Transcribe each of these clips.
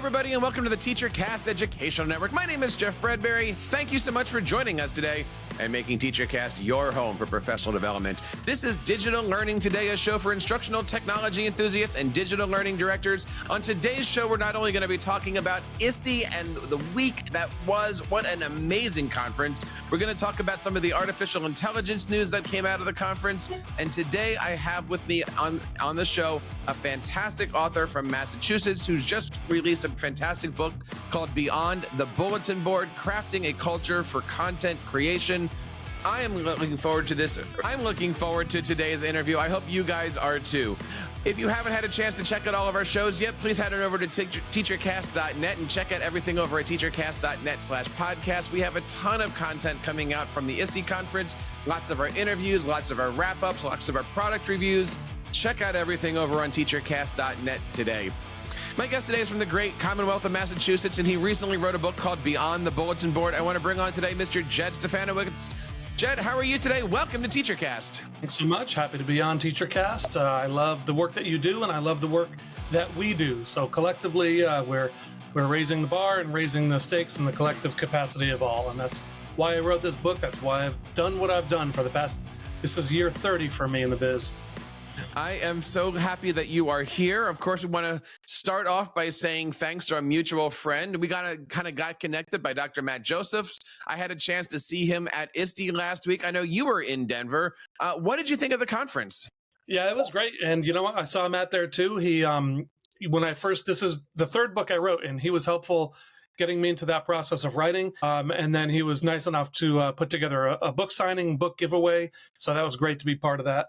everybody, and welcome to the TEACHERCAST Educational Network. My name is Jeff Bradbury. Thank you so much for joining us today and making TEACHERCAST your home for professional development. This is Digital Learning Today, a show for instructional technology enthusiasts and digital learning directors. On today's show, we're not only going to be talking about ISTE and the week that was. What an amazing conference. We're going to talk about some of the artificial intelligence news that came out of the conference. And today I have with me on the show a fantastic author from Massachusetts who's just released a fantastic book called Beyond the Bulletin Board, Crafting a Culture for Content Creation. I am looking forward to this. I'm looking forward to today's interview. I hope you guys are too. If you haven't had a chance to check out all of our shows yet, please head on over to teachercast.net and check out everything over at teachercast.net/podcast. We have a ton of content coming out from the ISTE conference, lots of our interviews, lots of our wrap-ups, lots of our product reviews. Check out everything over on teachercast.net today. My guest today is from the great Commonwealth of Massachusetts, and he recently wrote a book called Beyond the Bulletin Board. I want to bring on today Mr. Jed Stefanowicz. Jed, how are you today? Welcome to TEACHERCAST. Thanks so much. Happy to be on TEACHERCAST. I love the work that you do, and I love the work that we do. So collectively, we're raising the bar and raising the stakes in the collective capacity of all. And that's why I wrote this book. That's why I've done what I've done for the past, this is year 30 for me in the biz. I am so happy that you are here. Of course, we want to start off by saying thanks to our mutual friend. We got connected by Dr. Matt Josephs. I had a chance to see him at ISTE last week. I know you were in Denver. What did you think of the conference? Yeah, it was great. And you know what? I saw Matt there too. He, this is the third book I wrote, and he was helpful getting me into that process of writing. And then he was nice enough to put together a book signing, book giveaway. So that was great to be part of that.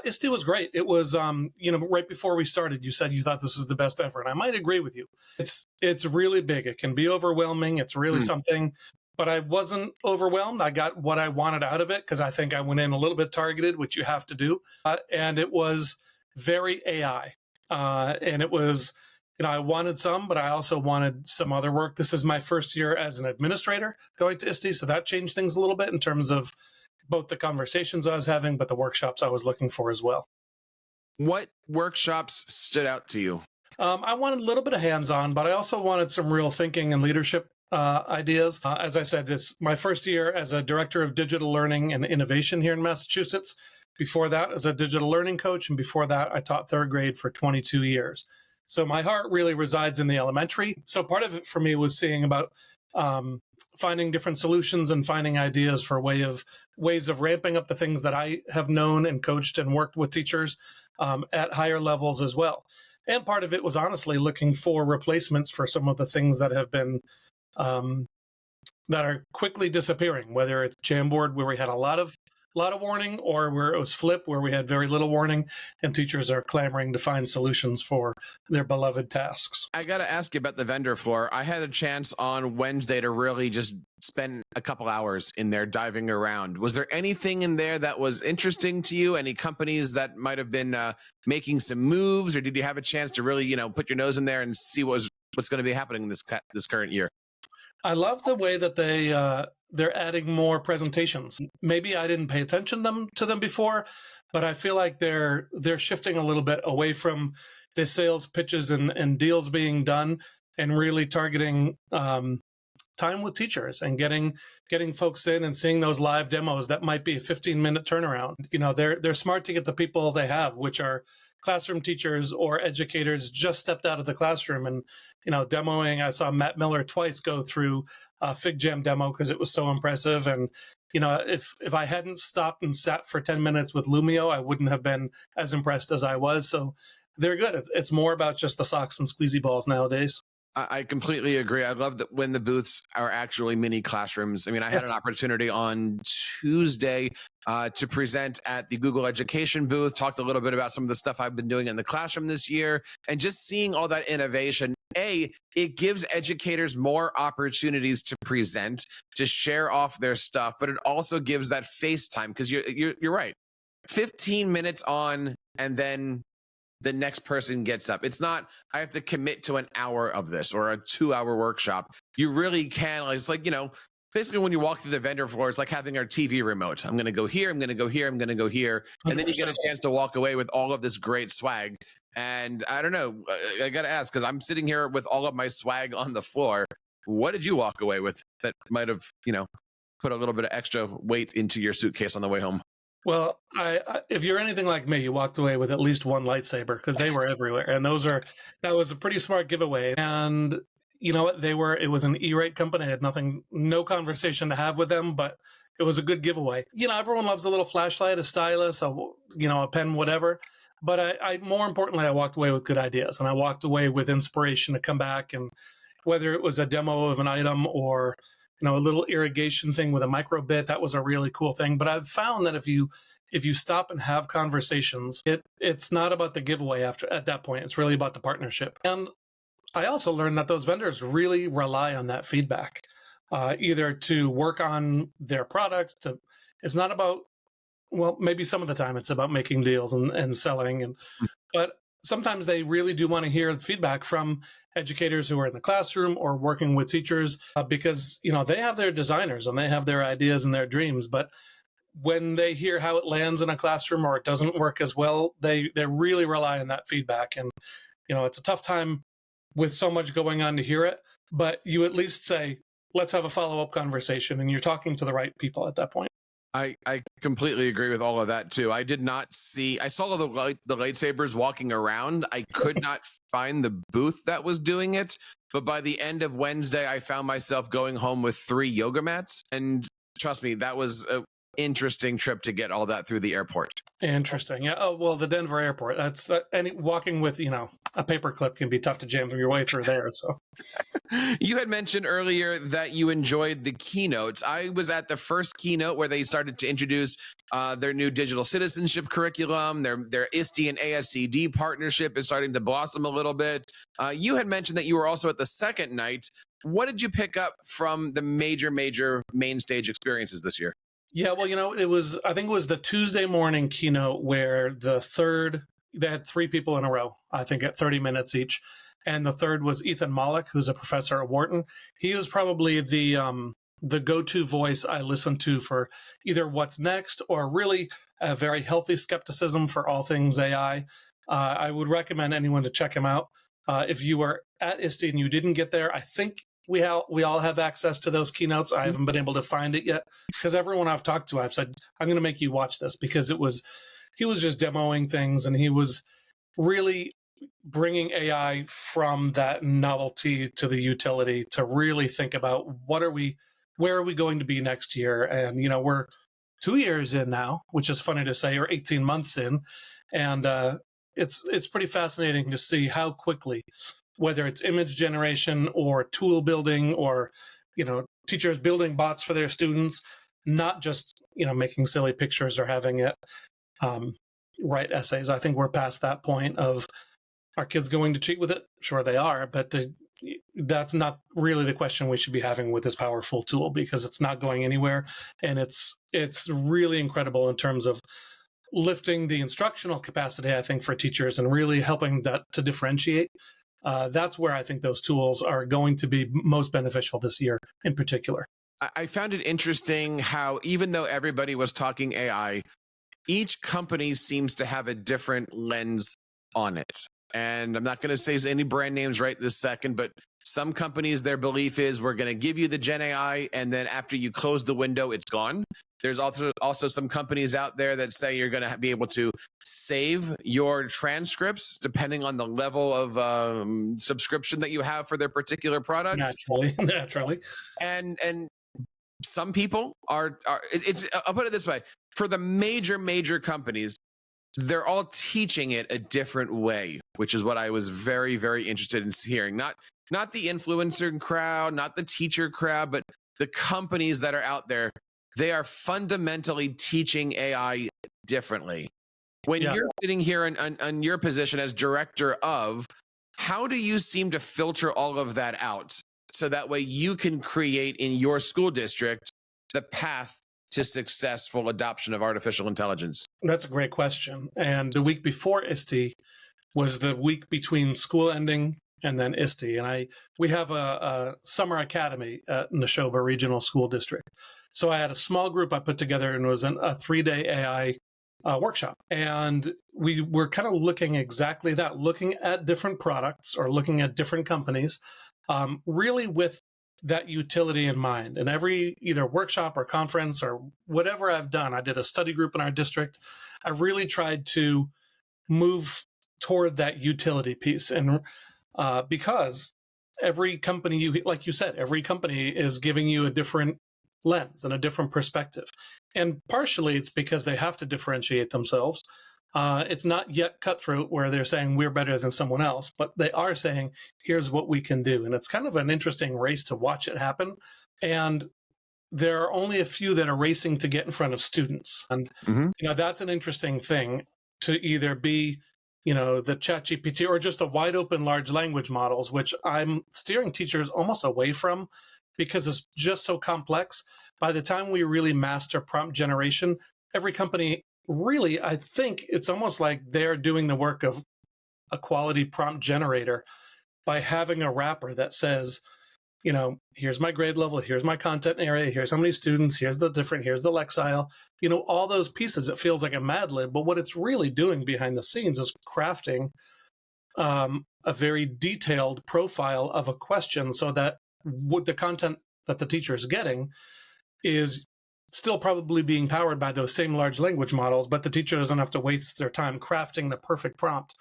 ISTE was great. It was, right before we started, you said you thought this was the best ever. And I might agree with you. It's really big. It can be overwhelming. It's really something. But I wasn't overwhelmed. I got what I wanted out of it because I think I went in a little bit targeted, which you have to do. And it was very AI. And it was... I wanted some, but I also wanted some other work. This is my first year as an administrator going to ISTE, so that changed things a little bit in terms of both the conversations I was having, but the workshops I was looking for as well. What workshops stood out to you? I wanted a little bit of hands-on, but I also wanted some real thinking and leadership ideas. As I said, it's my first year as a director of digital learning and innovation here in Massachusetts. Before that, as a digital learning coach, and before that, I taught third grade for 22 years. So my heart really resides in the elementary. So part of it for me was seeing about finding different solutions and finding ideas for ways of ramping up the things that I have known and coached and worked with teachers at higher levels as well. And part of it was honestly looking for replacements for some of the things that have been that are quickly disappearing, whether it's Jamboard, where we had a lot of warning, or where it was Flip, where we had very little warning, and teachers are clamoring to find solutions for their beloved tasks. I got to ask you about the vendor floor. I had a chance on Wednesday to really just spend a couple hours in there diving around. Was there anything in there that was interesting to you? Any companies that might have been making some moves, or did you have a chance to really, put your nose in there and see what's going to be happening this current year? I love the way that they're adding more presentations. Maybe I didn't pay attention to them before, but I feel like they're shifting a little bit away from the sales pitches and deals being done, and really targeting time with teachers and getting folks in and seeing those live demos that might be a 15-minute turnaround. They're smart to get the people they have, which are classroom teachers or educators just stepped out of the classroom and demoing. I saw Matt Miller twice go through a Fig Jam demo because it was so impressive. And if I hadn't stopped and sat for 10 minutes with Lumio, I wouldn't have been as impressed as I was. So they're good. It's more about just the socks and squeezy balls nowadays. I completely agree. I love that when the booths are actually mini classrooms. I mean, I had an opportunity on Tuesday to present at the Google Education booth, talked a little bit about some of the stuff I've been doing in the classroom this year, and just seeing all that innovation. It gives educators more opportunities to present, to share off their stuff, but it also gives that face time, because you're right. 15 minutes on, and then the next person gets up. It's not, I have to commit to an hour of this or a 2-hour workshop. You really can, it's like, basically when you walk through the vendor floor, it's like having our TV remote. I'm going to go here, I'm going to go here, I'm going to go here. And then you get a chance to walk away with all of this great swag. And I don't know, I got to ask, because I'm sitting here with all of my swag on the floor. What did you walk away with that might have, put a little bit of extra weight into your suitcase on the way home? Well, if you're anything like me, you walked away with at least one lightsaber because they were everywhere. And that was a pretty smart giveaway. And you know what? It was an E-rate company. I had no conversation to have with them, but it was a good giveaway. Everyone loves a little flashlight, a stylus, a pen, whatever. But more importantly, I walked away with good ideas, and I walked away with inspiration to come back. And whether it was a demo of an item or a little irrigation thing with a microbit, that was a really cool thing. But I've found that if you stop and have conversations, it's not about the giveaway at that point. It's really about the partnership. And I also learned that those vendors really rely on that feedback, either to work on their products. It's not about, well, maybe some of the time it's about making deals and selling, but sometimes they really do want to hear feedback from educators who are in the classroom or working with teachers, because they have their designers and they have their ideas and their dreams. But when they hear how it lands in a classroom or it doesn't work as well, they really rely on that feedback. And it's a tough time with so much going on to hear it, but you at least say, let's have a follow-up conversation, and you're talking to the right people at that point. I completely agree with all of that too. I saw the lightsabers walking around. I could not find the booth that was doing it, but by the end of Wednesday, I found myself going home with 3 yoga mats. And trust me, that was an interesting trip to get all that through the airport. Interesting. Yeah. Oh, well, the Denver airport, walking with, a paperclip can be tough to jam your way through there. So you had mentioned earlier that you enjoyed the keynotes. I was at the first keynote where they started to introduce their new digital citizenship curriculum. Their ISTE and ASCD partnership is starting to blossom a little bit. You had mentioned that you were also at the second night. What did you pick up from the major main stage experiences this year? Yeah, well, I think it was the Tuesday morning keynote where they had 3 people in a row, I think at 30 minutes each. And the third was Ethan Mollick, who's a professor at Wharton. He was probably the go-to voice I listened to for either what's next or really a very healthy skepticism for all things AI. I would recommend anyone to check him out. If you were at ISTE and you didn't get there, I think we all have access to those keynotes. I haven't been able to find it yet because everyone I've talked to, I've said, I'm going to make you watch this, because he was just demoing things, and he was really bringing AI from that novelty to the utility to really think about where are we going to be next year. And, we're 2 years in now, which is funny to say, or 18 months in. And it's pretty fascinating to see how quickly, whether it's image generation or tool building or, teachers building bots for their students, not just, making silly pictures or having it write essays. I think we're past that point of, are kids going to cheat with it? Sure they are, but that's not really the question we should be having with this powerful tool, because it's not going anywhere. And it's really incredible in terms of lifting the instructional capacity, I think, for teachers and really helping that to differentiate. That's where I think those tools are going to be most beneficial this year in particular. I found it interesting how, even though everybody was talking AI, each company seems to have a different lens on it. And I'm not going to say any brand names right this second, but some companies, their belief is, we're going to give you the Gen AI, and then after you close the window, it's gone. There's also some companies out there that say you're going to be able to save your transcripts depending on the level of subscription that you have for their particular product. Naturally. And some people I'll put it this way, for the major companies, they're all teaching it a different way, which is what I was very, very interested in hearing. Not the influencer crowd, not the teacher crowd, but the companies that are out there. They are fundamentally teaching AI differently. When you're sitting here on your position as director of, how do you seem to filter all of that out so that way you can create in your school district the path to successful adoption of artificial intelligence? That's a great question. And the week before ISTE was the week between school ending and then ISTE. And we have a summer academy at Neshoba Regional School District. So I had a small group I put together, and it was a 3-day AI workshop. And we were kind of looking exactly that, looking at different products or looking at different companies, really with that utility in mind. And every either workshop or conference or whatever I've done, I did a study group in our district. I really tried to move toward that utility piece. And because every company, like you said, every company is giving you a different lens and a different perspective. And partially it's because they have to differentiate themselves. It's not yet cutthroat where they're saying we're better than someone else, but they are saying, here's what we can do. And it's kind of an interesting race to watch it happen. And there are only a few that are racing to get in front of students. And, that's an interesting thing to either be, the ChatGPT or just the wide open large language models, which I'm steering teachers almost away from because it's just so complex. By the time we really master prompt generation, every company really, I think it's almost like they're doing the work of a quality prompt generator by having a wrapper that says, here's my grade level, here's my content area, here's how many students, here's the Lexile, all those pieces. It feels like a Mad Lib, but what it's really doing behind the scenes is crafting a very detailed profile of a question so that what the content that the teacher is getting is still probably being powered by those same large language models, but the teacher doesn't have to waste their time crafting the perfect prompt.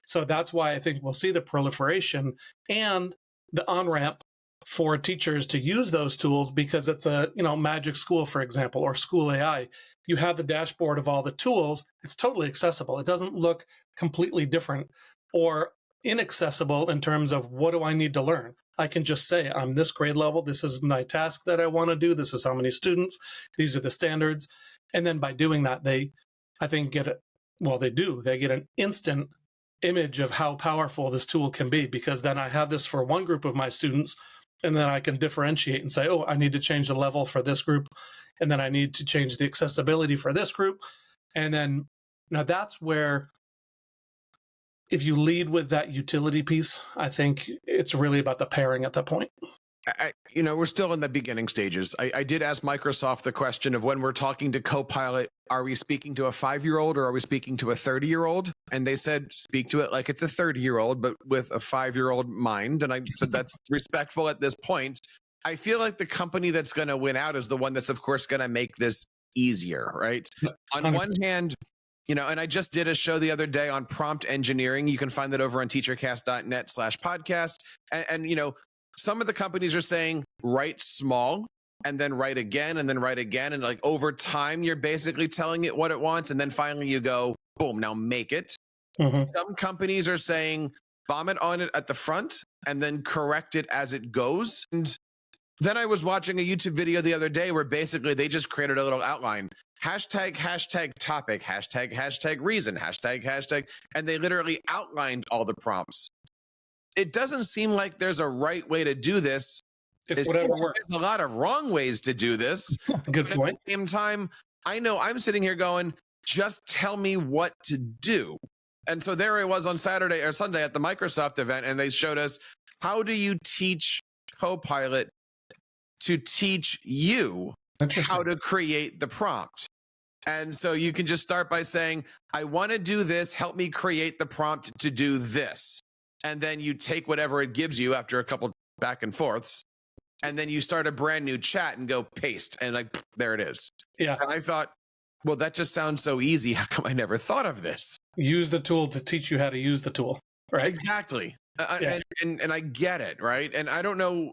So that's why I think we'll see the proliferation and the on-ramp for teachers to use those tools, because it's a, Magic School, for example, or School AI. You have the dashboard of all the tools. It's totally accessible. It doesn't look completely different or inaccessible in terms of what do I need to learn. I can just say, I'm this grade level. This is my task that I want to do. This is how many students. These are the standards. And then by doing that, they get an instant image of how powerful this tool can be, because then I have this for one group of my students, and then I can differentiate and say, oh, I need to change the level for this group, and then I need to change the accessibility for this group. And then now that's where, if you lead with that utility piece, I think it's really about the pairing at that point. We're still in the beginning stages. I did ask Microsoft the question of, when we're talking to Copilot, are we speaking to a 5-year-old or are we speaking to a 30-year-old? And they said, speak to it like it's a 30-year-old, but with a 5-year-old mind. And I said, that's respectful at this point. I feel like the company that's going to win out is the one that's, of course, going to make this easier, right? On one hand, and I just did a show the other day on prompt engineering. You can find that over on teachercast.net/podcast. And some of the companies are saying, write small and then write again and then write again. And like over time, you're basically telling it what it wants. And then finally you go, boom, now make it. Some companies are saying, vomit on it at the front and then correct it as it goes. And then I was watching a YouTube video the other day where basically they just created a little outline. Hashtag topic, hashtag reason, hashtag, and they literally outlined all the prompts. It doesn't seem like there's a right way to do this. It's whatever works. There's a lot of wrong ways to do this. Good point. At the same time, I know I'm sitting here going, just tell me what to do. And so there I was on Saturday or Sunday at the Microsoft event, and they showed us, how do you teach Copilot to teach you how to create the prompt? And so you can just start by saying, I want to do this. Help me create the prompt to do this. And then you take whatever it gives you after a couple back and forths, and then you start a brand new chat and go paste, and like, there it is. Yeah. And I thought, well, that just sounds so easy. How come I never thought of this? Use the tool to teach you how to use the tool, right? Exactly. Yeah. And I get it, right? And I don't know,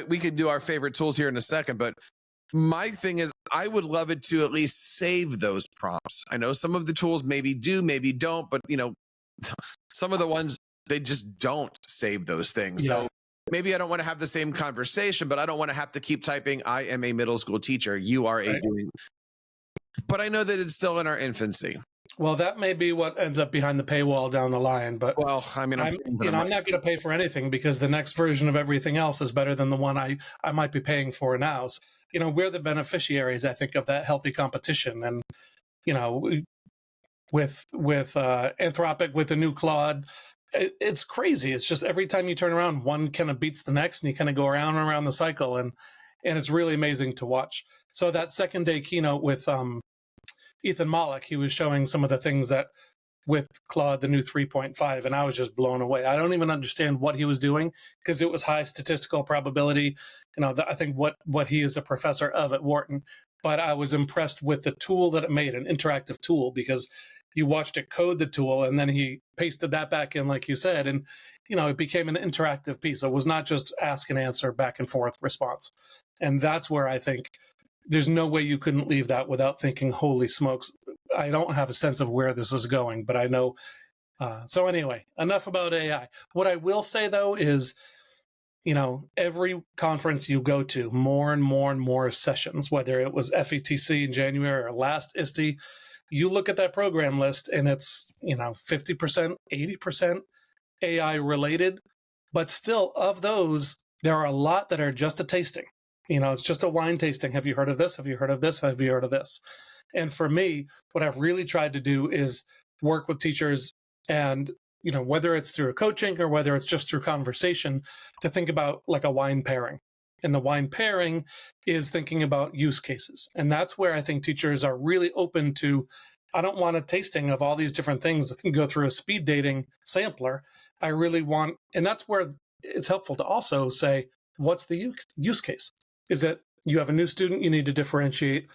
we could do our favorite tools here in a second, but my thing is, I would love it to at least save those prompts. I know some of the tools maybe do, maybe don't, but some of the ones, they just don't save those things. Yeah. So maybe I don't want to have the same conversation, but I don't want to have to keep typing, I am a middle school teacher. You are a doing. But I know that it's still in our infancy. Well, that may be what ends up behind the paywall down the line. But well, I mean, I'm not going to pay for anything because the next version of everything else is better than the one I might be paying for now. So, we're the beneficiaries, I think, of that healthy competition. And, with Anthropic, with the new Claude, it's crazy. It's just every time you turn around, one kind of beats the next, and you kind of go around and around the cycle, and it's really amazing to watch. So that second day keynote with Ethan Mollick, he was showing some of the things that with Claude, the new 3.5, and I was just blown away. I don't even understand what he was doing because it was high statistical probability. I think what he is a professor of at Wharton, but I was impressed with the tool that it made, an interactive tool, because you watched it code the tool and then he pasted that back in, like you said, and it became an interactive piece. It was not just ask and answer back and forth response. And that's where I think there's no way you couldn't leave that without thinking, holy smokes, I don't have a sense of where this is going, but I know. So anyway, enough about AI. What I will say, though, is, every conference you go to, more and more and more sessions, whether it was FETC in January or last ISTE, you look at that program list and it's, 50%, 80% AI related, but still of those, there are a lot that are just a tasting. It's just a wine tasting. Have you heard of this? Have you heard of this? Have you heard of this? And for me, what I've really tried to do is work with teachers and, whether it's through coaching or whether it's just through conversation, to think about like a wine pairing. And the wine pairing is thinking about use cases. And that's where I think teachers are really open to, I don't want a tasting of all these different things that can go through a speed dating sampler. I really want, and that's where it's helpful to also say, what's the use case? Is it you have a new student, you need to differentiate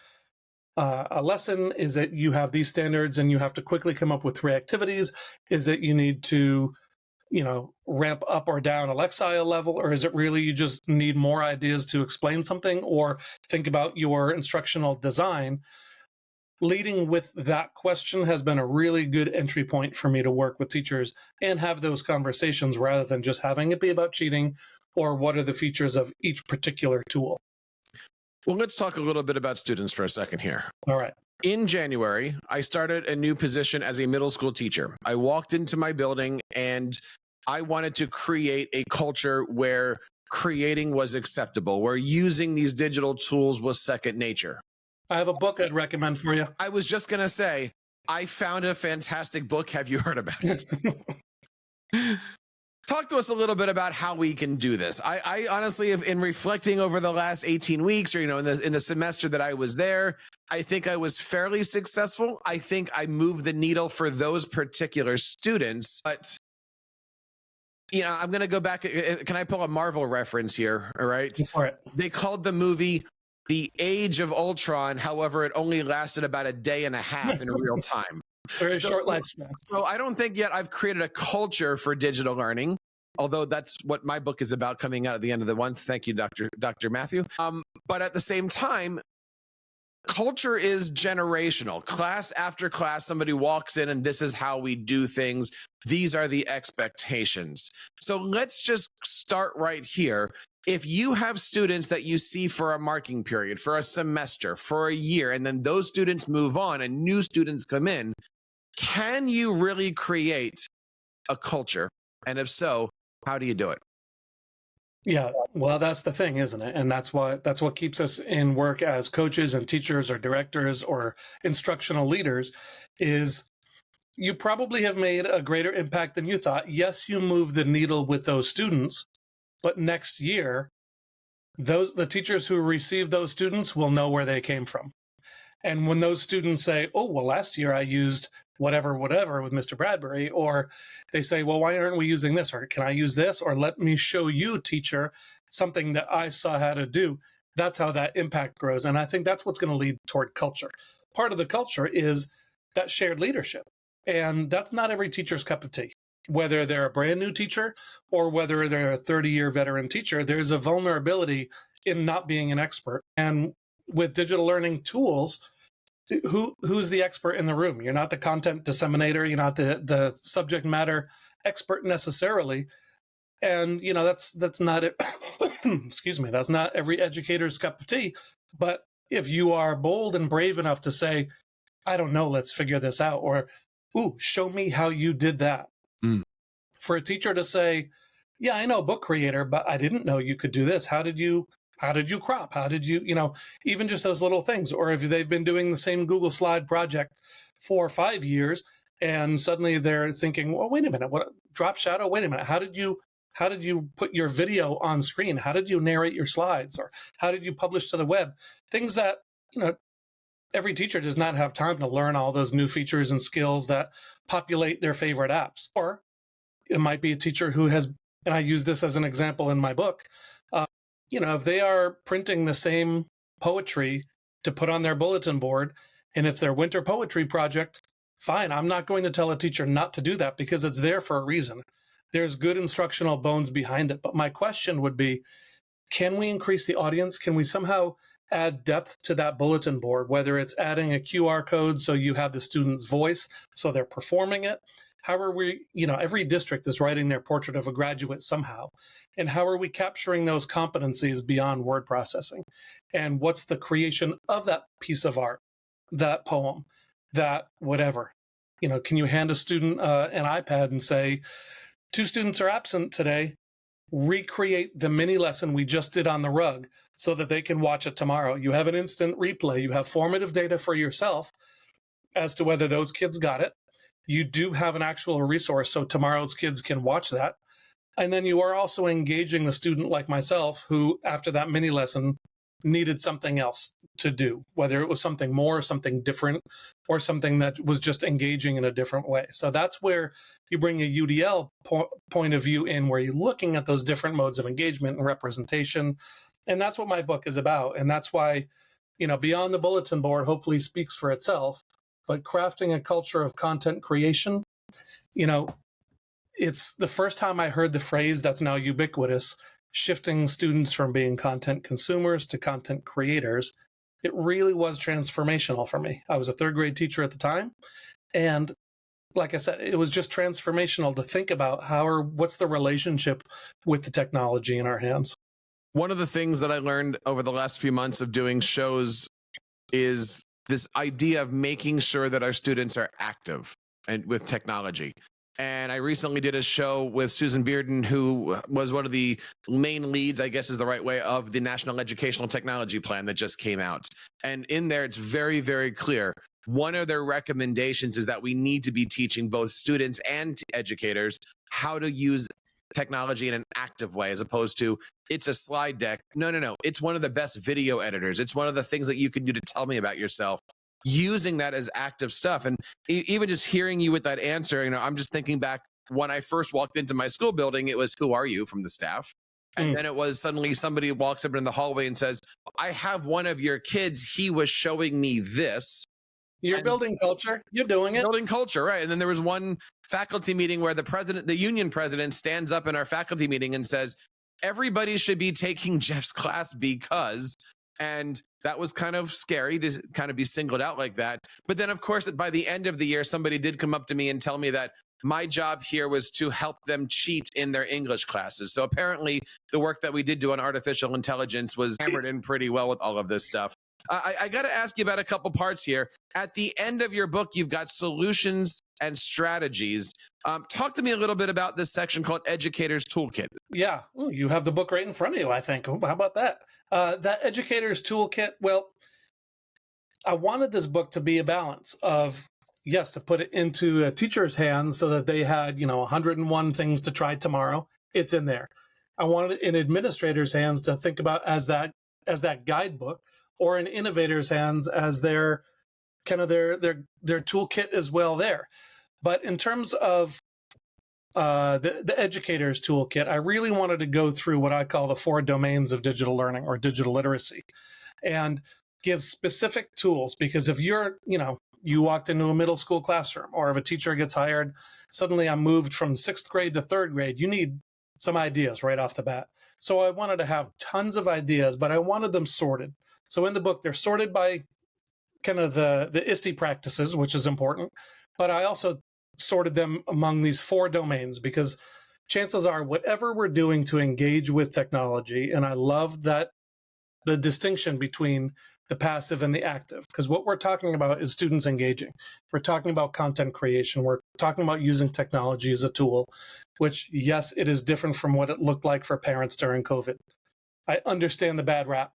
a lesson? Is it you have these standards and you have to quickly come up with 3 activities? Is it you need to, ramp up or down a Lexile level? Or is it really you just need more ideas to explain something or think about your instructional design? Leading with that question has been a really good entry point for me to work with teachers and have those conversations rather than just having it be about cheating or what are the features of each particular tool. Well, let's talk a little bit about students for a second here. All right. In January, I started a new position as a middle school teacher. I walked into my building and I wanted to create a culture where creating was acceptable, where using these digital tools was second nature. I have a book I'd recommend for you. I was just going to say, I found a fantastic book. Have you heard about it? Talk to us a little bit about how we can do this. I honestly, in reflecting over the last 18 weeks, or in the semester that I was there, I think I was fairly successful. I think I moved the needle for those particular students. But I'm going to go back. Can I pull a Marvel reference here? All right. Go for it. They called the movie The Age of Ultron. However, it only lasted about a day and a half in real time. Very short lifespan. So I don't think yet I've created a culture for digital learning, although that's what my book is about, coming out at the end of the month. Thank you, Dr. Matthew. But at the same time, culture is generational. Class after class, somebody walks in and this is how we do things. These are the expectations. So let's just start right here. If you have students that you see for a marking period, for a semester, for a year, and then those students move on and new students come in, can you really create a culture? And if so, how do you do it? Yeah, well, that's the thing, isn't it? And that's what keeps us in work as coaches and teachers or directors or instructional leaders is you probably have made a greater impact than you thought. Yes, you move the needle with those students, but next year, the teachers who receive those students will know where they came from. And when those students say, oh, well, last year I used whatever with Mr. Bradbury, or they say, well, why aren't we using this? Or can I use this? Or let me show you, teacher, something that I saw how to do. That's how that impact grows. And I think that's what's going to lead toward culture. Part of the culture is that shared leadership. And that's not every teacher's cup of tea. Whether they're a brand new teacher or whether they're a 30-year veteran teacher, there's a vulnerability in not being an expert. And with digital learning tools, who's the expert in the room? You're not the content disseminator. You're not the subject matter expert necessarily. And, that's not it. Excuse me. That's not every educator's cup of tea. But if you are bold and brave enough to say, I don't know, let's figure this out. Or, ooh, show me how you did that. For a teacher to say, yeah, I know book creator, but I didn't know you could do this. How did you crop? How did you, even just those little things? Or if they've been doing the same Google Slide project for 5 years And suddenly they're thinking, well, wait a minute, what drop shadow? Wait a minute, how did you put your video on screen? How did you narrate your slides? Or how did you publish to the web? Things that, every teacher does not have time to learn all those new features and skills that populate their favorite apps. Or it might be a teacher who has, and I use this as an example in my book, if they are printing the same poetry to put on their bulletin board, and it's their winter poetry project, fine. I'm not going to tell a teacher not to do that because it's there for a reason. There's good instructional bones behind it. But my question would be, can we increase the audience? Can we somehow add depth to that bulletin board, whether it's adding a QR code so you have the student's voice, so they're performing it? How are we, every district is writing their portrait of a graduate somehow. And how are we capturing those competencies beyond word processing? And what's the creation of that piece of art, that poem, that whatever? Can you hand a student an iPad and say, 2 students are absent today, recreate the mini lesson we just did on the rug so that they can watch it tomorrow? You have an instant replay. You have formative data for yourself as to whether those kids got it. You do have an actual resource so tomorrow's kids can watch that. And then you are also engaging the student like myself who, after that mini lesson, needed something else to do, whether it was something more, something different, or something that was just engaging in a different way. So that's where you bring a UDL point of view in, where you're looking at those different modes of engagement and representation. And that's what my book is about. And that's why, Beyond the Bulletin Board hopefully speaks for itself, but crafting a culture of content creation, it's the first time I heard the phrase that's now ubiquitous, shifting students from being content consumers to content creators. It really was transformational for me. I was a 3rd grade teacher at the time. And like I said, it was just transformational to think about what's the relationship with the technology in our hands. One of the things that I learned over the last few months of doing shows is this idea of making sure that our students are active and with technology. And I recently did a show with Susan Bearden, who was one of the main leads, I guess is the right way, of the National Educational Technology Plan that just came out. And in there, it's very, very clear. One of their recommendations is that we need to be teaching both students and educators how to use technology in an active way, as opposed to it's a slide deck. No. It's one of the best video editors. It's one of the things that you can do to tell me about yourself, using that as active stuff. And even just hearing you with that answer, I'm just thinking back when I first walked into my school building, it was, who are you, from the staff? And then it was suddenly somebody walks up in the hallway and says, I have one of your kids. He was showing me this. You're building culture. You're doing it. Building culture, right. And then there was one faculty meeting where the union president stands up in our faculty meeting and says, everybody should be taking Jeff's class because, and that was kind of scary to kind of be singled out like that. But then, of course, by the end of the year, somebody did come up to me and tell me that my job here was to help them cheat in their English classes. So apparently the work that we did do on artificial intelligence was hammered in pretty well with all of this stuff. I got to ask you about a couple parts here. At the end of your book, you've got solutions and strategies. Talk to me a little bit about this section called Educator's Toolkit. Yeah, you have the book right in front of you, I think. How about that? That Educator's Toolkit, well, I wanted this book to be a balance of, yes, to put it into a teacher's hands so that they had, 101 things to try tomorrow. It's in there. I wanted it in administrators' hands to think about as that guidebook, or in innovators' hands as their kind of their toolkit as well there. But in terms of the educator's toolkit, I really wanted to go through what I call the 4 domains of digital learning or digital literacy, and give specific tools. Because if you're, you walked into a middle school classroom, or if a teacher gets hired, suddenly I'm moved from 6th grade to 3rd grade, you need some ideas right off the bat. So I wanted to have tons of ideas, but I wanted them sorted. So in the book, they're sorted by kind of the ISTE practices, which is important, but I also sorted them among these 4 domains, because chances are whatever we're doing to engage with technology, and I love that the distinction between the passive and the active, because what we're talking about is students engaging. We're talking about content creation. We're talking about using technology as a tool, which, yes, it is different from what it looked like for parents during COVID. I understand the bad rap,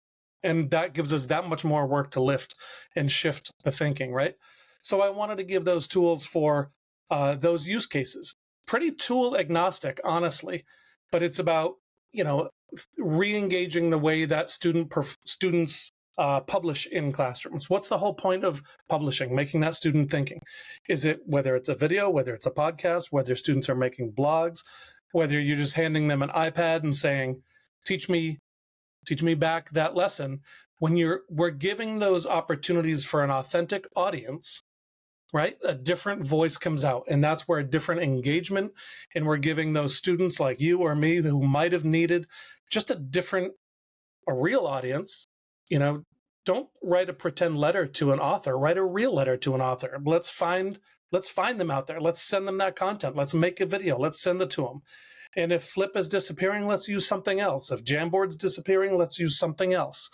and that gives us that much more work to lift and shift the thinking, right? So I wanted to give those tools for those use cases. Pretty tool agnostic, honestly, but it's about, re-engaging the way that students publish in classrooms. What's the whole point of publishing, making that student thinking? Is it whether it's a video, whether it's a podcast, whether students are making blogs, whether you're just handing them an iPad and saying, teach me back that lesson. When we're giving those opportunities for an authentic audience, right? A different voice comes out, and that's where a different engagement, and we're giving those students like you or me who might have needed just a real audience. Don't write a pretend letter to an author, write a real letter to an author. Let's find them out there. Let's send them that content. Let's make a video. Let's send it to them. And if Flip is disappearing, let's use something else. If Jamboard's disappearing, let's use something else.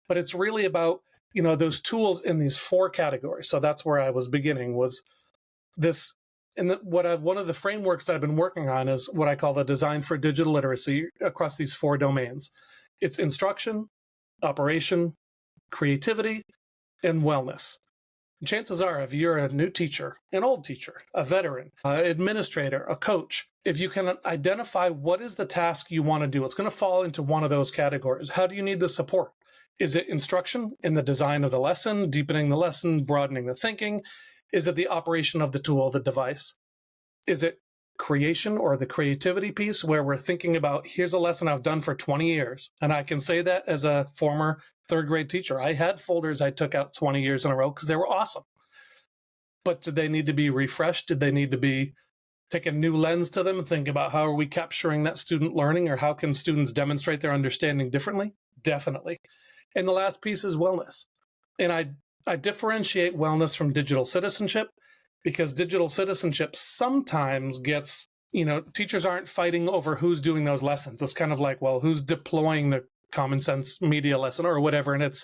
But it's really about, those tools in these 4 categories. So that's where I was beginning, was this. And one of the frameworks that I've been working on is what I call the design for digital literacy across these 4 domains. It's instruction, operation, creativity, and wellness. And chances are, if you're a new teacher, an old teacher, a veteran, administrator, a coach, if you can identify what is the task you want to do, it's going to fall into one of those categories. How do you need the support? Is it instruction in the design of the lesson, deepening the lesson, broadening the thinking? Is it the operation of the tool, the device? Is it creation or the creativity piece where we're thinking about, here's a lesson I've done for 20 years. And I can say that as a former 3rd grade teacher. I had folders I took out 20 years in a row because they were awesome. But did they need to be refreshed? Did they need to take a new lens to them and think about how are we capturing that student learning, or how can students demonstrate their understanding differently? Definitely. And the last piece is wellness. And I differentiate wellness from digital citizenship, because digital citizenship sometimes gets, teachers aren't fighting over who's doing those lessons. It's kind of like, well, who's deploying the common sense media lesson or whatever. And it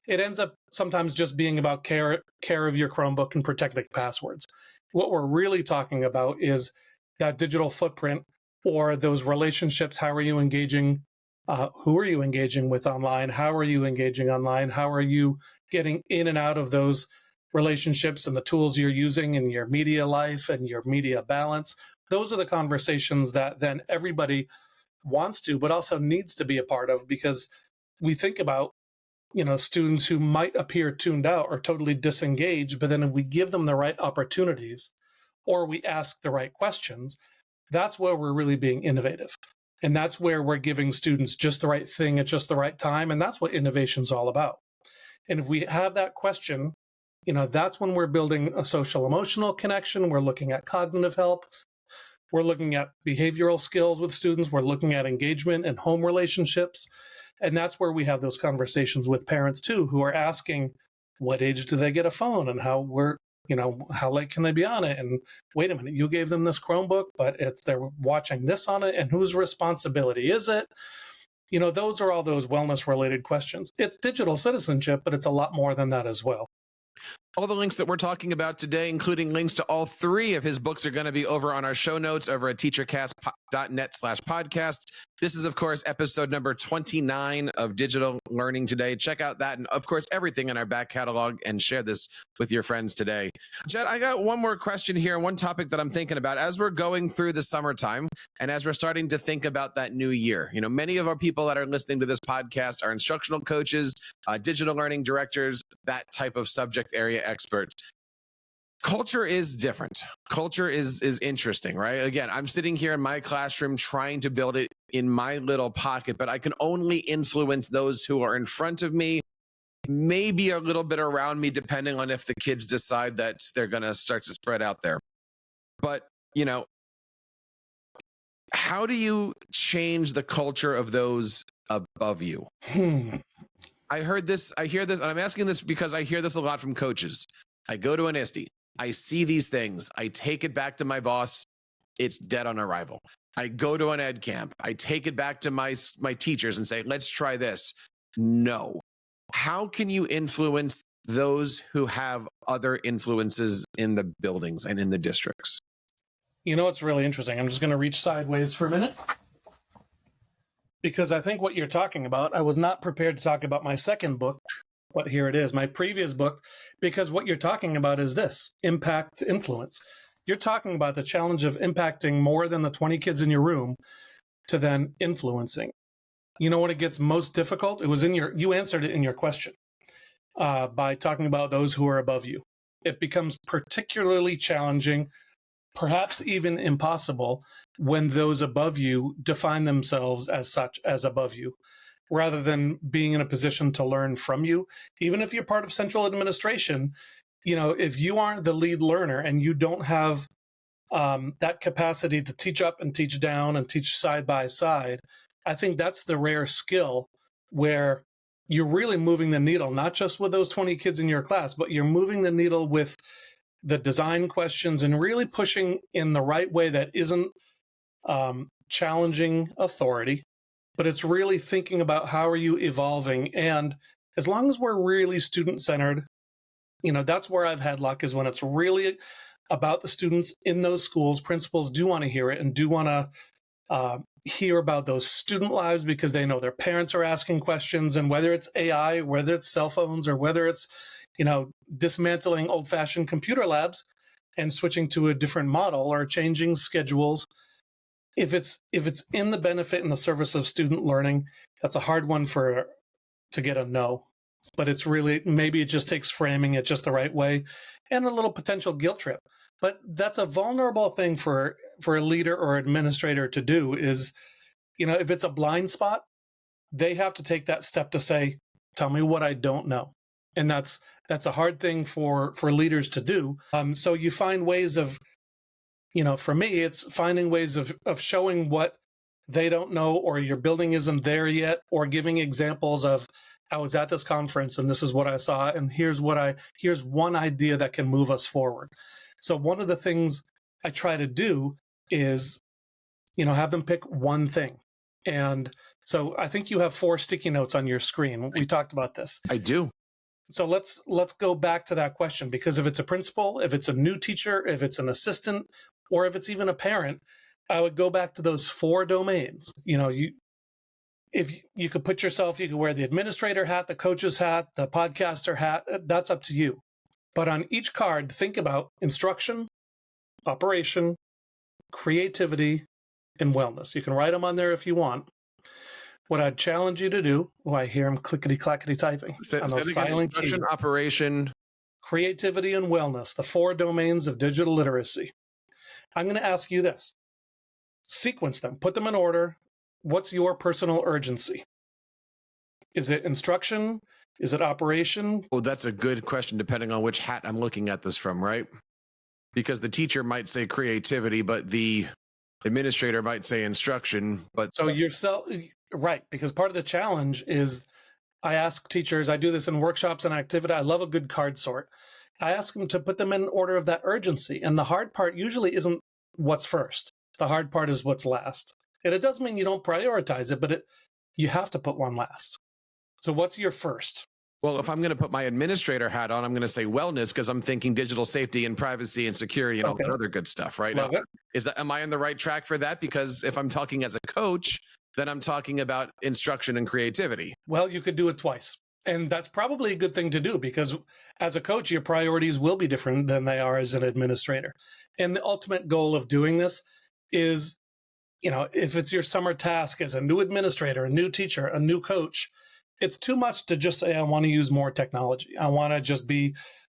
ends up sometimes just being about care of your Chromebook and protecting passwords. What we're really talking about is that digital footprint, or those relationships. How are you engaging? Who are you engaging with online? How are you engaging online? How are you getting in and out of those relationships, and the tools you're using in your media life and your media balance? Those are the conversations that then everybody wants to, but also needs to be a part of, because we think about, students who might appear tuned out or totally disengaged, but then if we give them the right opportunities, or we ask the right questions, that's where we're really being innovative. And that's where we're giving students just the right thing at just the right time. And that's what innovation's all about. And if we have that question, that's when we're building a social emotional connection. We're looking at cognitive help. We're looking at behavioral skills with students. We're looking at engagement and home relationships. And that's where we have those conversations with parents too, who are asking, what age do they get a phone, and how late can they be on it? And wait a minute, you gave them this Chromebook, but they're watching this on it, and whose responsibility is it? Those are all those wellness related questions. It's digital citizenship, but it's a lot more than that as well. All the links that we're talking about today, including links to all 3 of his books, are going to be over on our show notes over at teachercast.net/podcast. This is, of course, episode number 29 of Digital Learning Today. Check out that and, of course, everything in our back catalog, and share this with your friends today. Jed, I got one more question here, one topic that I'm thinking about as we're going through the summertime and as we're starting to think about that new year. Many of our people that are listening to this podcast are instructional coaches, digital learning directors, that type of subject area experts. Culture is different. Culture is interesting, right? Again, I'm sitting here in my classroom trying to build it in my little pocket, but I can only influence those who are in front of me, maybe a little bit around me, depending on if the kids decide that they're going to start to spread out there. But, how do you change the culture of those above you? I hear this, and I'm asking this because I hear this a lot from coaches. I go to an ISTE. I see these things. I take it back to my boss. It's dead on arrival. I go to an ed camp. I take it back to my teachers and say, let's try this. No. How can you influence those who have other influences in the buildings and in the districts? It's really interesting. I'm just going to reach sideways for a minute, because I think what you're talking about, I was not prepared to talk about my second book, but here it is, my previous book, because what you're talking about is this: impact, influence. you're talking about the challenge of impacting more than the 20 kids in your room to then influencing. You know when it gets most difficult? It was you answered it in your question by talking about those who are above you. It becomes particularly challenging, perhaps even impossible, when those above you define themselves as such, as above you, rather than being in a position to learn from you. Even if you're part of central administration, if you aren't the lead learner and you don't have that capacity to teach up and teach down and teach side by side, I think that's the rare skill where you're really moving the needle, not just with those 20 kids in your class, but you're moving the needle with the design questions and really pushing in the right way that isn't challenging authority, but it's really thinking about how are you evolving. And as long as we're really student-centered, that's where I've had luck, is when it's really about the students in those schools. Principals do want to hear it and do want to hear about those student lives because they know their parents are asking questions. And whether it's AI, whether it's cell phones, or whether it's, dismantling old-fashioned computer labs and switching to a different model or changing schedules, if it's in the benefit and the service of student learning, that's a hard one to get a no. But it's really, maybe it just takes framing it just the right way and a little potential guilt trip. But that's a vulnerable thing for a leader or administrator to do is, if it's a blind spot, they have to take that step to say, tell me what I don't know. And that's a hard thing for leaders to do. So you find ways of, for me, it's finding ways of showing what they don't know, or your building isn't there yet, or giving examples of, I was at this conference and this is what I saw, and here's one idea that can move us forward. So one of the things I try to do is, have them pick one thing. And so I think you have 4 sticky notes on your screen. We talked about this. I do. So let's go back to that question, because if it's a principal, if it's a new teacher, if it's an assistant, or if it's even a parent, I would go back to those 4 domains. If you could put yourself, you could wear the administrator hat, the coach's hat, the podcaster hat, that's up to you. But on each card, think about instruction, operation, creativity, and wellness. You can write them on there if you want. What I'd challenge you to do, I hear them clickety-clackety typing. Instruction, operation, creativity, and wellness, the 4 domains of digital literacy. I'm going to ask you this. Sequence them, put them in order. What's your personal urgency? Is it instruction? Is it operation? Oh, that's a good question, depending on which hat I'm looking at this from, right? Because the teacher might say creativity, but the administrator might say instruction. But so right, because part of the challenge is I ask teachers, I do this in workshops and activity. I love a good card sort. I ask them to put them in order of that urgency. And the hard part usually isn't what's first. The hard part is what's last. And it doesn't mean you don't prioritize it, but you have to put one last. So what's your first? Well, if I'm going to put my administrator hat on, I'm going to say wellness, because I'm thinking digital safety and privacy and security and all that other good stuff, right? Love it. Am I on the right track for that? Because if I'm talking as a coach, then I'm talking about instruction and creativity. Well, you could do it twice. And that's probably a good thing to do, because as a coach, your priorities will be different than they are as an administrator. And the ultimate goal of doing this is, if it's your summer task as a new administrator, a new teacher, a new coach, it's too much to just say, I want to use more technology. I want to just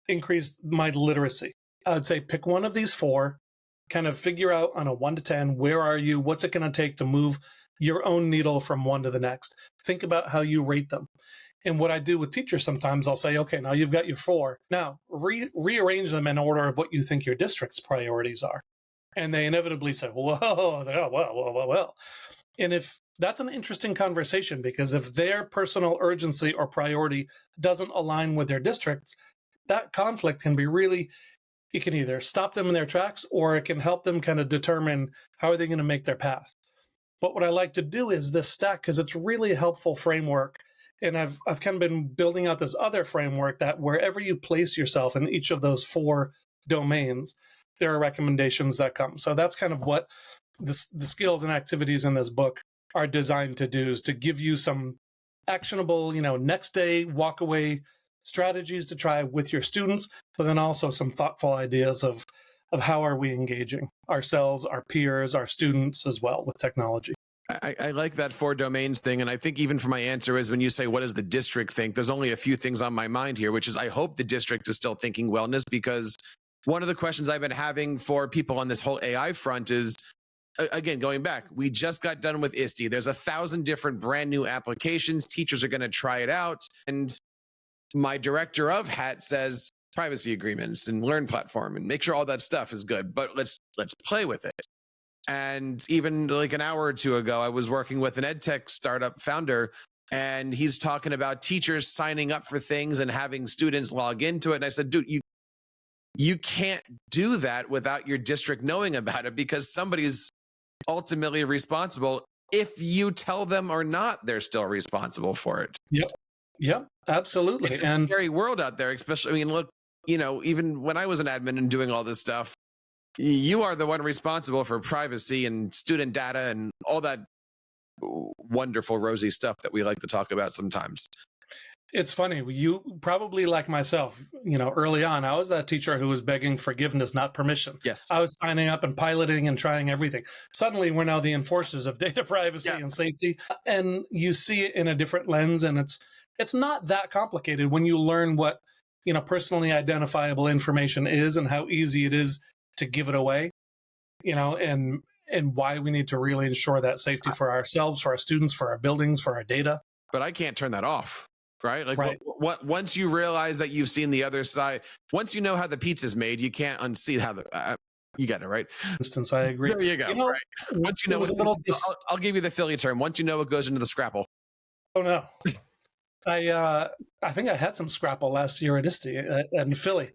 increase my literacy. I would say pick one of these 4, kind of figure out on a 1 to 10, where are you? What's it going to take to move your own needle from one to the next? Think about how you rate them. And what I do with teachers sometimes, I'll say, okay, now you've got your 4. Now rearrange them in order of what you think your district's priorities are. And they inevitably say, well. And if that's an interesting conversation, because if their personal urgency or priority doesn't align with their district's, that conflict can be really, it can either stop them in their tracks, or it can help them kind of determine how are they going to make their path. But what I like to do is this stack, because it's really a helpful framework. And I've kind of been building out this other framework that wherever you place yourself in each of those 4 domains, there are recommendations that come. So that's kind of what the skills and activities in this book are designed to do, is to give you some actionable, next day walk away strategies to try with your students, but then also some thoughtful ideas of of how are we engaging ourselves, our peers, our students as well with technology. I like that 4 domains thing. And I think even for my answer is when you say, what does the district think? There's only a few things on my mind here, which is I hope the district is still thinking wellness, because one of the questions I've been having for people on this whole AI front is, again, going back, we just got done with ISTE. There's 1,000 different brand new applications. Teachers are going to try it out. And my director of HAT says privacy agreements and learn platform and make sure all that stuff is good, but let's play with it. And even like an hour or two ago, I was working with an EdTech startup founder, and he's talking about teachers signing up for things and having students log into it. And I said, dude, you can't do that without your district knowing about it, because somebody's ultimately responsible. If you tell them or not, they're still responsible for it. Yep, absolutely. It's a scary world out there, especially, I mean, look, even when I was an admin and doing all this stuff, you are the one responsible for privacy and student data and all that wonderful, rosy stuff that we like to talk about sometimes. It's funny. You probably, like myself, early on, I was that teacher who was begging forgiveness, not permission. Yes. I was signing up and piloting and trying everything. Suddenly, we're now the enforcers of data privacy and safety. And you see it in a different lens. And it's not that complicated when you learn what, personally identifiable information is and how easy it is to give it away, and why we need to really ensure that safety for ourselves, for our students, for our buildings, for our data. But I can't turn that off. Right? Like once you realize that you've seen the other side, once you know how the pizza's made, you can't unsee how you got it, right? Instance, I agree. There you go. Right. Once you know, I'll give you the Philly term. Once you know what goes into the scrapple. Oh no. I think I had some scrapple last year at ISTE in Philly.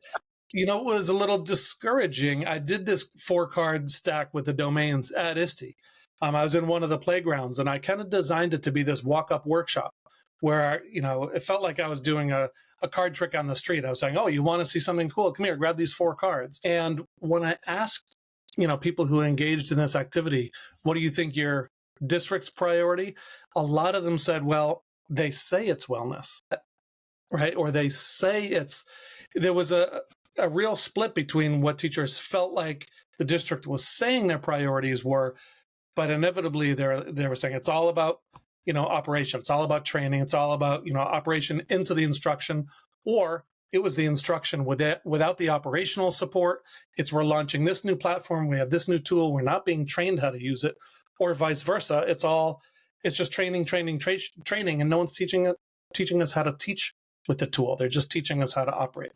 It was a little discouraging. I did this 4-card stack with the domains at ISTE. I was in one of the playgrounds, and I kind of designed it to be this walk-up workshop where, it felt like I was doing a card trick on the street. I was saying, oh, you want to see something cool? Come here, grab these 4 cards. And when I asked, people who engaged in this activity, what do you think your district's priority? A lot of them said, well, they say it's wellness, right? Or they say there was a real split between what teachers felt like the district was saying their priorities were, but inevitably they were saying it's all about, operation. It's all about training. It's all about, operation into the instruction, or it was the instruction without the operational support. We're launching this new platform. We have this new tool. We're not being trained how to use it, or vice versa. It's just training, and no one's teaching us how to teach with the tool. They're just teaching us how to operate.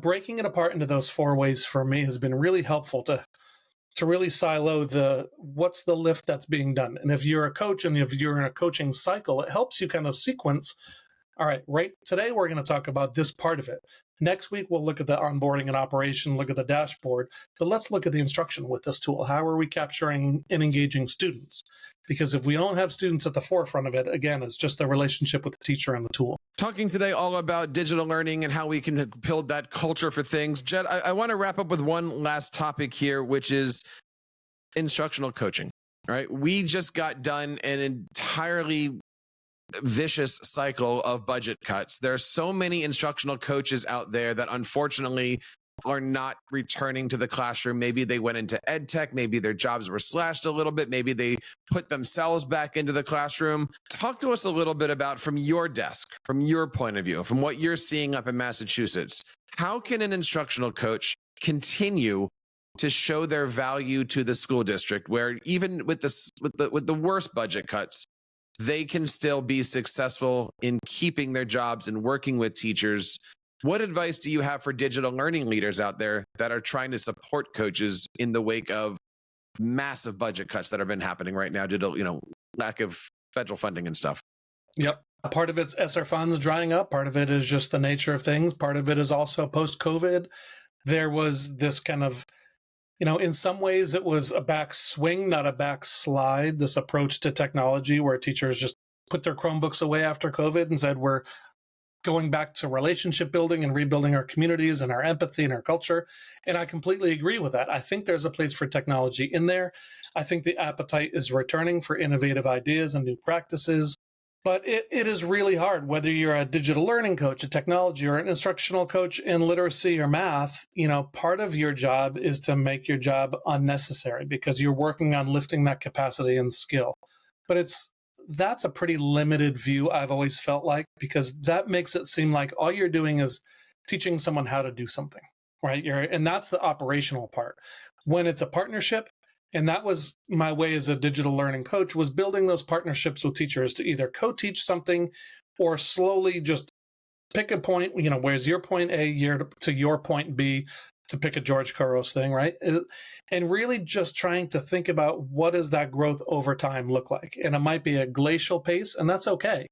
Breaking it apart into those 4 ways for me has been really helpful to really silo what's the lift that's being done. And if you're a coach and if you're in a coaching cycle, it helps you kind of sequence, all right, today we're going to talk about this part of it. Next week, we'll look at the onboarding and operation, look at the dashboard, but let's look at the instruction with this tool. How are we capturing and engaging students? Because if we don't have students at the forefront of it, again, it's just the relationship with the teacher and the tool. Talking today all about digital learning and how we can build that culture for things. Jed, I want to wrap up with one last topic here, which is instructional coaching. All right. We just got done an entirely vicious cycle of budget cuts. There are so many instructional coaches out there that unfortunately are not returning to the classroom. Maybe they went into ed tech. Maybe their jobs were slashed a little bit. Maybe they put themselves back into the classroom. Talk to us a little bit about, from your desk, from your point of view, from what you're seeing up in Massachusetts, how can an instructional coach continue to show their value to the school district, where even with the worst budget cuts, they can still be successful in keeping their jobs and working with teachers? What advice do you have for digital learning leaders out there that are trying to support coaches in the wake of massive budget cuts that have been happening right now due to, lack of federal funding and stuff? Yep. Part of it's ESSER funds drying up. Part of it is just the nature of things. Part of it is also post-COVID. There was this kind of, in some ways it was a backswing, not a backslide, this approach to technology where teachers just put their Chromebooks away after COVID and said, we're going back to relationship building and rebuilding our communities and our empathy and our culture. And I completely agree with that. I think there's a place for technology in there. I think the appetite is returning for innovative ideas and new practices. But it is really hard, whether you're a digital learning coach, a technology, or an instructional coach in literacy or math. Part of your job is to make your job unnecessary because you're working on lifting that capacity and skill. But that's a pretty limited view, I've always felt like, because that makes it seem like all you're doing is teaching someone how to do something, right? And that's the operational part. When it's a partnership, and that was my way as a digital learning coach, was building those partnerships with teachers to either co-teach something or slowly just pick a point, where's your point A to your point B, to pick a George Couros thing, right? And really just trying to think about what does that growth over time look like? And it might be a glacial pace, and that's okay.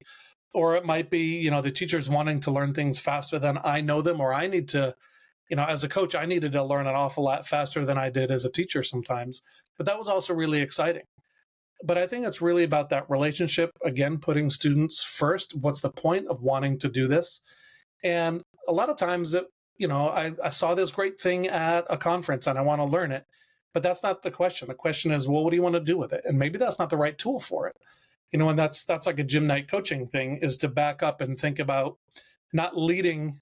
Or it might be, the teachers wanting to learn things faster than I know them, or I need to, as a coach, I needed to learn an awful lot faster than I did as a teacher sometimes. But that was also really exciting. But I think it's really about that relationship, again, putting students first. What's the point of wanting to do this? And a lot of times, I saw this great thing at a conference and I want to learn it. But that's not the question. The question is, well, what do you want to do with it? And maybe that's not the right tool for it. And that's like a gym night coaching thing, is to back up and think about not leading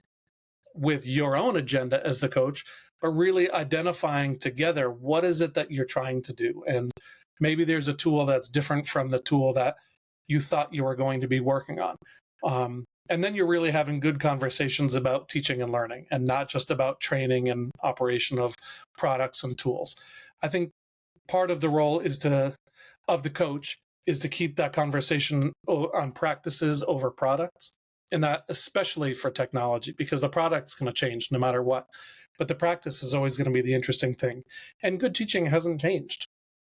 with your own agenda as the coach, but really identifying together what is it that you're trying to do. And maybe there's a tool that's different from the tool that you thought you were going to be working on. And then you're really having good conversations about teaching and learning, and not just about training and operation of products and tools. I think part of the role of the coach is to keep that conversation on practices over products. And that especially for technology, because the product's going to change no matter what. But the practice is always going to be the interesting thing. And good teaching hasn't changed.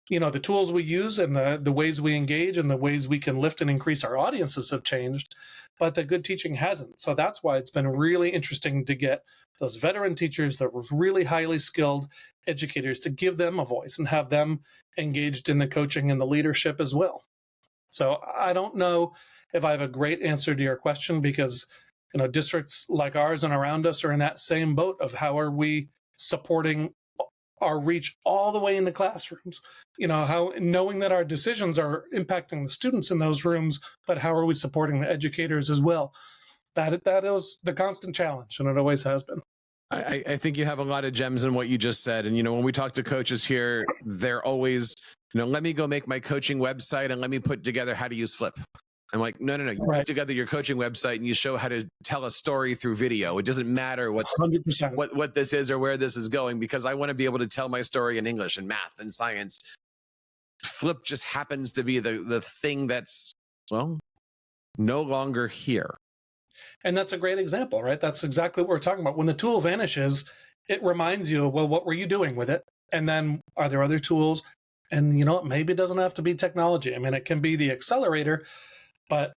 The tools we use and the ways we engage and the ways we can lift and increase our audiences have changed, but the good teaching hasn't. So that's why it's been really interesting to get those veteran teachers, the really highly skilled educators, to give them a voice and have them engaged in the coaching and the leadership as well. So I don't know if I have a great answer to your question, because districts like ours and around us are in that same boat of how are we supporting our reach all the way in the classrooms, how knowing that our decisions are impacting the students in those rooms, but how are we supporting the educators as well? That is the constant challenge, and it always has been. I think you have a lot of gems in what you just said. And, when we talk to coaches here, they're always, let me go make my coaching website and let me put together how to use Flip. I'm like, no. You right. put together your coaching website and you show how to tell a story through video. It doesn't matter what 100%. what this is or where this is going, because I want to be able to tell my story in English and math and science. Flip just happens to be the thing that's, well, no longer here. And that's a great example, right? That's exactly what we're talking about. When the tool vanishes, it reminds you, well, what were you doing with it? And then are there other tools? And maybe it doesn't have to be technology. I mean, it can be the accelerator, but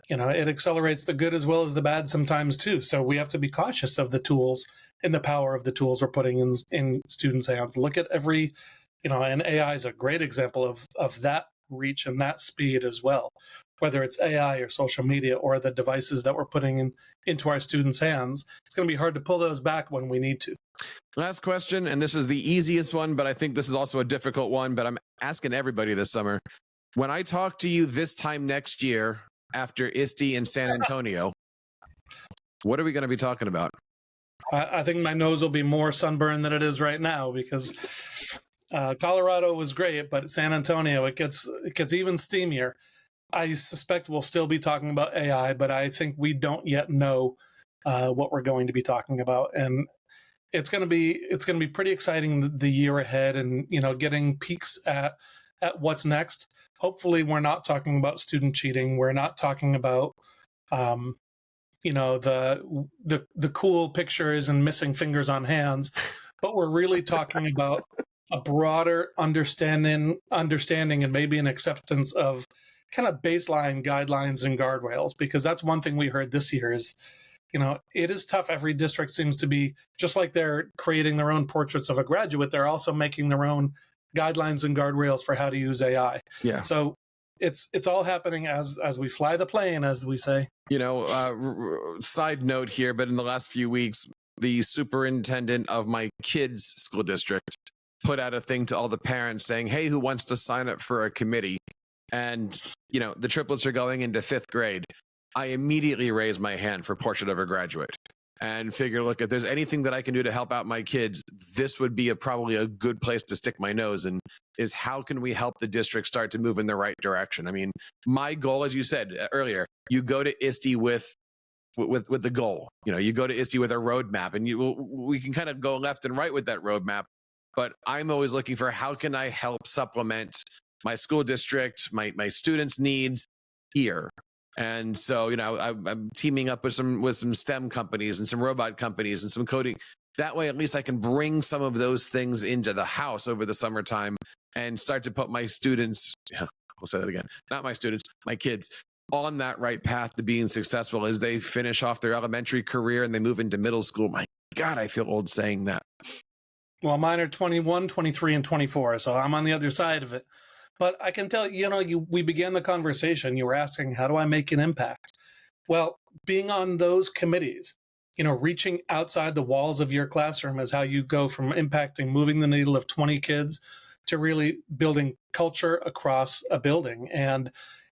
it accelerates the good as well as the bad sometimes too. So we have to be cautious of the tools and the power of the tools we're putting in students' hands. Look at every, and AI is a great example of that reach and that speed as well. Whether it's AI or social media or the devices that we're putting into our students' hands, it's going to be hard to pull those back when we need to. Last question, and this is the easiest one, but I think this is also a difficult one, but I'm asking everybody this summer. When I talk to you this time next year after ISTE in San Antonio, what are we going to be talking about? I think my nose will be more sunburned than it is right now, because Colorado was great, but San Antonio, it gets even steamier. I suspect we'll still be talking about AI, but I think we don't yet know what we're going to be talking about. And it's going to be pretty exciting the year ahead, and getting peeks at what's next. Hopefully we're not talking about student cheating. We're not talking about the cool pictures and missing fingers on hands, but we're really talking about a broader understanding and maybe an acceptance of kind of baseline guidelines and guardrails, because that's one thing we heard this year is, it is tough. Every district seems to be, just like they're creating their own portraits of a graduate, they're also making their own guidelines and guardrails for how to use AI. Yeah. So it's all happening as we fly the plane, as we say. Side note here, but in the last few weeks, the superintendent of my kids' school district put out a thing to all the parents saying, hey, who wants to sign up for a committee? and, the triplets are going into 5th grade, I immediately raise my hand for Portrait of a Graduate and figure, look, if there's anything that I can do to help out my kids, this would be probably a good place to stick my nose in, is how can we help the district start to move in the right direction? I mean, my goal, as you said earlier, you go to ISTE with the goal. You go to ISTE with a roadmap, and we can kind of go left and right with that roadmap. But I'm always looking for how can I help supplement my school district, my students' needs here. And so, I'm teaming up with some STEM companies and some robot companies and some coding. That way, at least I can bring some of those things into the house over the summertime and start to put my students, I'll say that again, not my students, my kids, on that right path to being successful as they finish off their elementary career and they move into middle school. My God, I feel old saying that. Well, mine are 21, 23, and 24, so I'm on the other side of it. But I can tell we began the conversation. You were asking, how do I make an impact? Well, being on those committees, reaching outside the walls of your classroom is how you go from impacting, moving the needle of 20 kids to really building culture across a building. And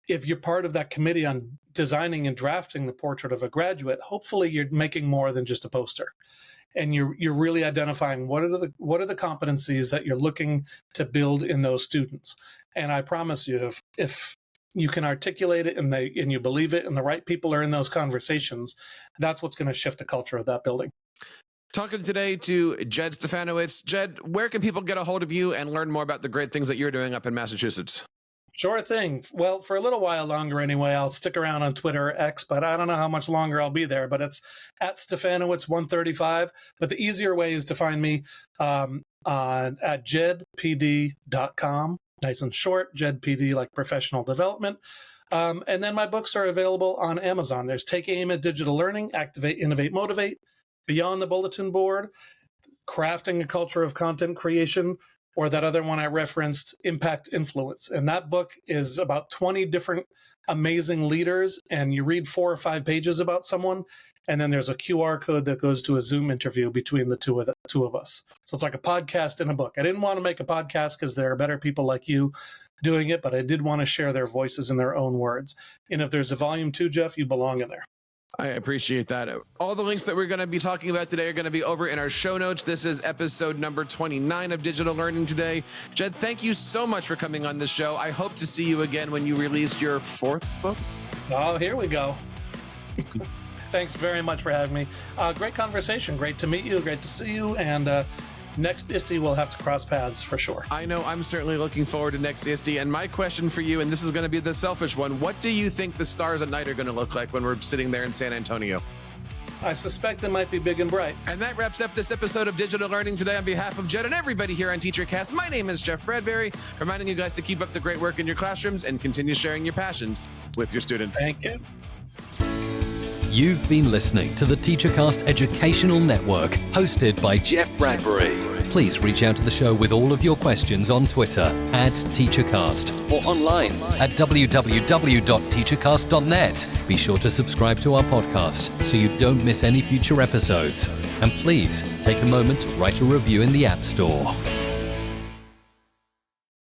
if you're part of that committee on designing and drafting the Portrait of a Graduate, hopefully you're making more than just a poster. And you're really identifying what are the competencies that you're looking to build in those students. And I promise you, if you can articulate it and you believe it, and the right people are in those conversations, that's what's going to shift the culture of that building. Talking today to Jed Stefanowicz. Jed, where can people get a hold of you and learn more about the great things that you're doing up in Massachusetts? Sure thing. Well, for a little while longer anyway, I'll stick around on Twitter, X, but I don't know how much longer I'll be there, but it's at Stefanowicz135. But the easier way is to find me at jedpd.com. Nice and short, JedPD, like professional development. And then my books are available on Amazon. There's Take Aim at Digital Learning, Activate, Innovate, Motivate, Beyond the Bulletin Board, Crafting a Culture of Content Creation, or that other one I referenced, Impact Influence. And that book is about 20 different amazing leaders, and you read 4 or 5 pages about someone, and then there's a QR code that goes to a Zoom interview between the two of us. So it's like a podcast and a book. I didn't want to make a podcast because there are better people like you doing it, but I did want to share their voices in their own words. And if there's a volume 2, Jeff, you belong in there. I appreciate that. All the links that we're going to be talking about today are going to be over in our show notes. This is episode number 29 of Digital Learning Today. Jed, thank you so much for coming on the show. I hope to see you again when you release your 4th book. Oh, here we go. Thanks very much for having me. Great conversation. Great to meet you. Great to see you. And next ISTE, we'll have to cross paths for sure. I know. I'm certainly looking forward to next ISTE. And my question for you, and this is going to be the selfish one, what do you think the stars at night are going to look like when we're sitting there in San Antonio? I suspect they might be big and bright. And that wraps up this episode of Digital Learning Today. On behalf of Jed and everybody here on TEACHERCAST, my name is Jeff Bradbury, reminding you guys to keep up the great work in your classrooms and continue sharing your passions with your students. Thank you. You've been listening to the TEACHERCAST Educational Network, hosted by Jeff Bradbury. Please reach out to the show with all of your questions on Twitter at TEACHERCAST or online at www.teachercast.net. Be sure to subscribe to our podcast so you don't miss any future episodes. And please take a moment to write a review in the App Store.